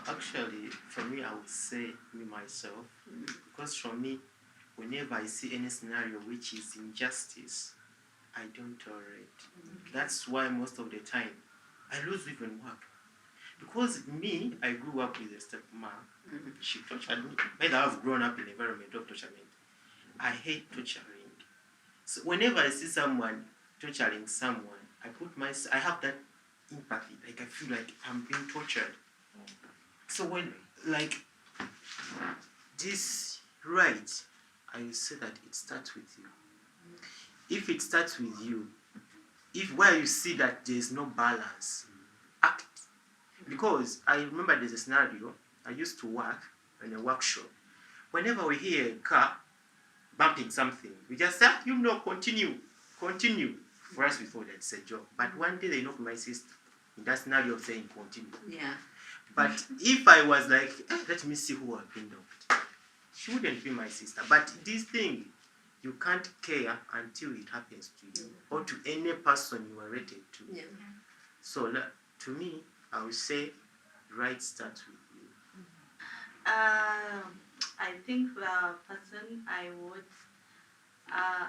Actually, for me, I would say me myself, because for me, whenever I see any scenario which is injustice, I don't tolerate. That's why most of the time I lose even work. Because me, I grew up with a stepmom. She tortured me. Maybe I've grown up in an environment of torturement. I hate torturing. So whenever I see someone torturing someone, I have that empathy. Like I feel like I'm being tortured. So when like this right, I say that it starts with you. If it starts with you, if where you see that there's no balance, act. Because I remember there's a scenario, I used to work in a workshop. Whenever we hear a car bumping something, we just say, continue. For us, we thought that's a joke. But one day they knocked my sister in that scenario of saying continue. Yeah. But if I was like, let me see who I've been knocked, she wouldn't be my sister. But this thing, you can't care until it happens to you or to any person you are related to. Yeah. So to me, I would say right starts with you. I think the person I would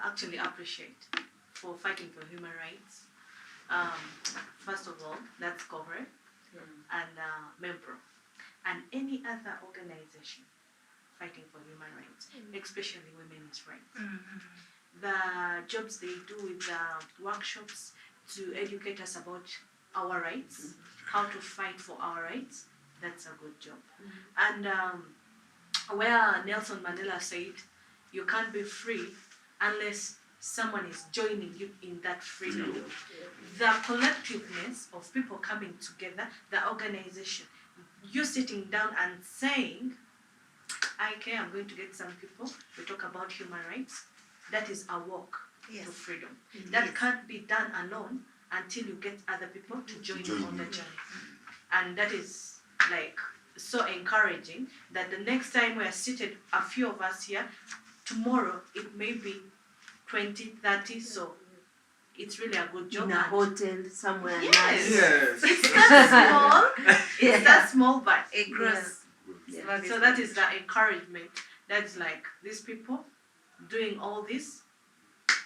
actually appreciate for fighting for human rights, first of all, that's COHRE and MEMPRO and any other organization fighting for human rights, especially women's rights. The jobs they do with the workshops to educate us about our rights, how to fight for our rights, that's a good job. And where Nelson Mandela said, you can't be free unless someone is joining you in that freedom. The collectiveness of people coming together, the organization, you sitting down and saying, I'm going to get some people to talk about human rights. That is a walk to freedom. That can't be done alone until you get other people to join you on the journey. And that is like so encouraging that the next time we are seated, a few of us here, tomorrow it may be 20, 30, so it's really a good job. In a hotel somewhere. Yes. Yes. It's not small. It's not small, but it grows. Yeah. So that is the encouragement. That's like these people doing all this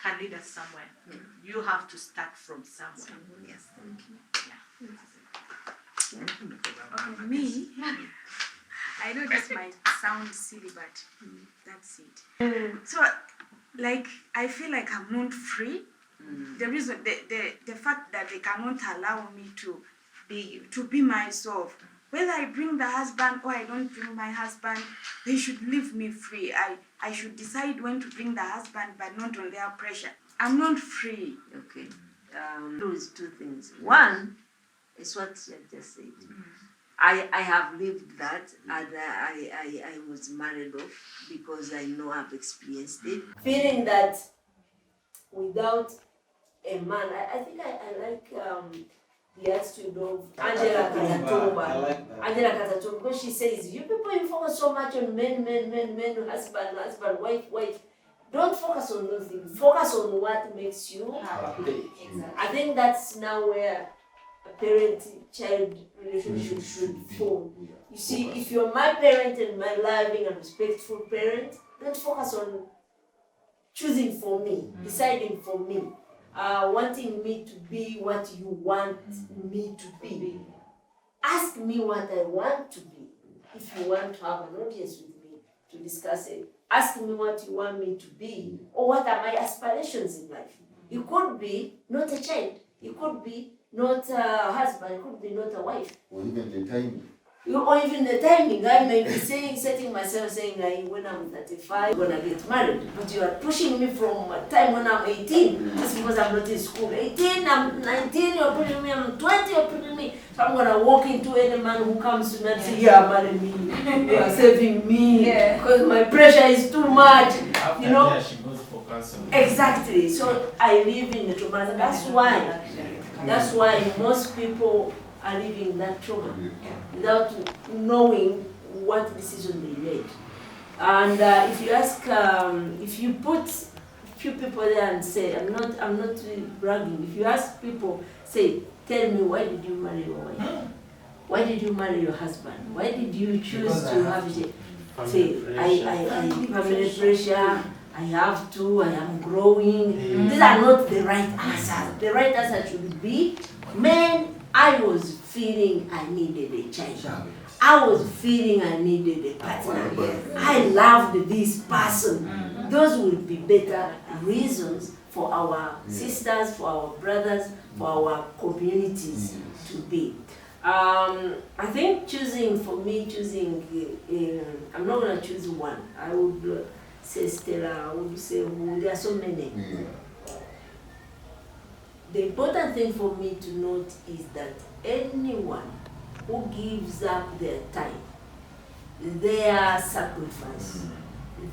can lead us somewhere. You have to start from somewhere. Yes, thank you. Okay, me, I know this might sound silly, but that's it. So, like, I feel like I'm not free. The reason, the fact that they cannot allow me to be myself. Whether I bring the husband or I don't bring my husband, they should leave me free. I should decide when to bring the husband, but not on their pressure. I'm not free. Okay. Those two things. One is what you have just said. I have lived that, and I was married off because I know I've experienced it. Feeling that without a man, I think I like the attitude of Angela Katatumba. Angela Katatumba, because she says, you people you focus so much on men, husband, wife. Don't focus on those things. Focus on what makes you happy. Exactly. I think that's now where a parent-child relationship should fall. You see, if you're my parent and my loving and respectful parent, don't focus on choosing for me, deciding for me, wanting me to be what you want me to be. Ask me what I want to be. If you want to have an audience with me to discuss it, ask me what you want me to be, or what are my aspirations in life. It could be not a child, it could be not a husband, it could be not a wife. Or even the timing. Or even the timing. I may be setting myself saying, when I'm 35, I'm gonna get married. But you are pushing me from a time when I'm 18, just because I'm not in school. 18, I'm 19, you're putting me, I'm 20, you're putting me. So I'm gonna walk into any man who comes to me and say, marry me. You are saving me. Because my pressure is too much. After you know? That, she goes for counseling. Exactly. So I live in the trauma. That's why most people are living that trauma without knowing what decision they made. And if you ask, if you put few people there and say, I'm not bragging. If you ask people, say, tell me, why did you marry your wife? why did you marry your husband? Why did you choose to have it? Say, family pressure, I have to, I am growing. These are not the right answers. The right answer should be, man, I was feeling I needed a child. I was feeling I needed a partner. I loved this person. Those would be better reasons for our sisters, for our brothers, for our communities to be. I think for me, I'm not going to choose one. I would say Stella, I would say there are so many. The important thing for me to note is that anyone who gives up their time, their sacrifice,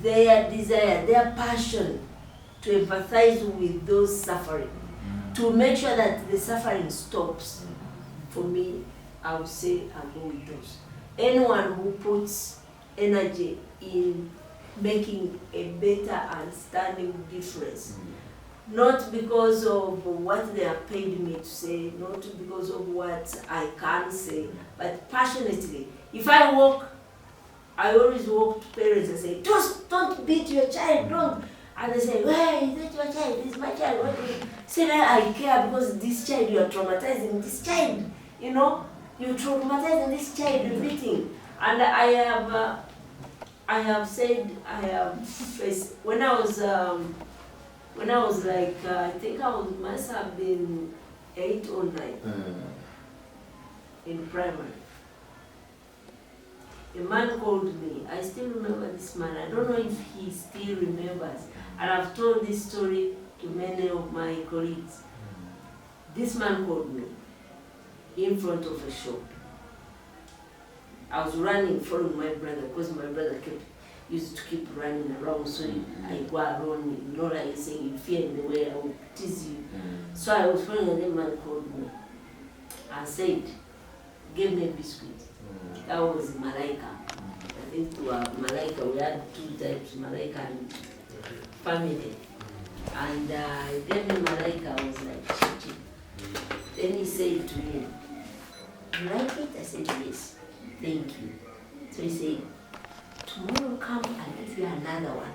their desire, their passion to empathize with those suffering, to make sure that the suffering stops, for me, I would say I'll go with those. Anyone who puts energy in making a better and standing difference, not because of what they have paid me to say, not because of what I can say, but passionately. If I walk, I always walk to parents and say, just don't beat your child, don't. And they say, why is that your child? It's my child. What do you say? That I care because this child, you are traumatizing this child. You know, you're traumatizing this child, you're beating. And I have faced, when I was like, I think must have been 8 or 9 in primary. A man called me. I still remember this man. I don't know if he still remembers. And I've told this story to many of my colleagues. This man called me in front of a shop. I was running, following my brother, because my brother used to keep running around, so I go alone, you know, like saying, you fear in the way, I will tease you. So I was following, and the man called me and said, give me a biscuit. That was Malaika. I think to Malaika, we had 2 types, Malaika and family. And he gave me Malaika, I was like, chichi. Then he said to me, you like it? I said, yes, thank you. So he said, tomorrow come, I'll give you another one.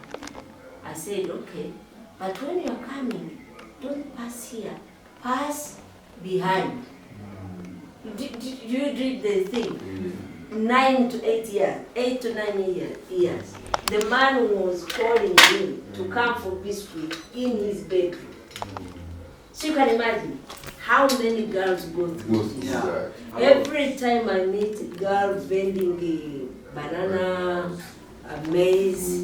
I said, okay, but when you're coming, don't pass here, pass behind. You did the thing. 9 to 8 years, 8 to 9 years. The man was calling him to come for biscuit in his bedroom. So you can imagine how many girls go through this. Every time I meet a girl vending a banana, a maize,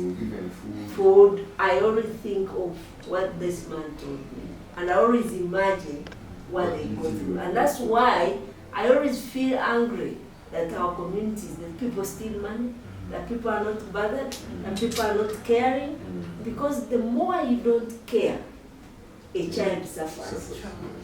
food, I always think of what this man told me. And I always imagine what they go through. And that's why I always feel angry that our communities, that people steal money, that people are not bothered, that people are not caring. Because the more you don't care, a child suffers.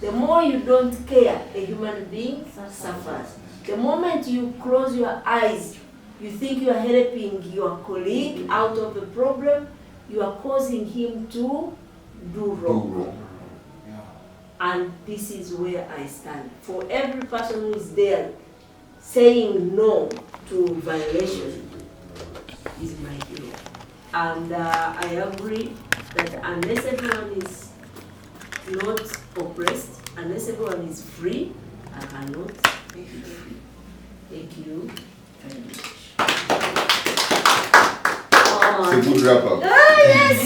The more you don't care, a human being suffers. The moment you close your eyes, you think you are helping your colleague out of a problem, you are causing him to do wrong. And this is where I stand. For every person who is there saying no to violation is my hero. And I agree that unless everyone is not oppressed, unless everyone is free, I cannot be free. Thank you very much. It's a good wrap up. Yes!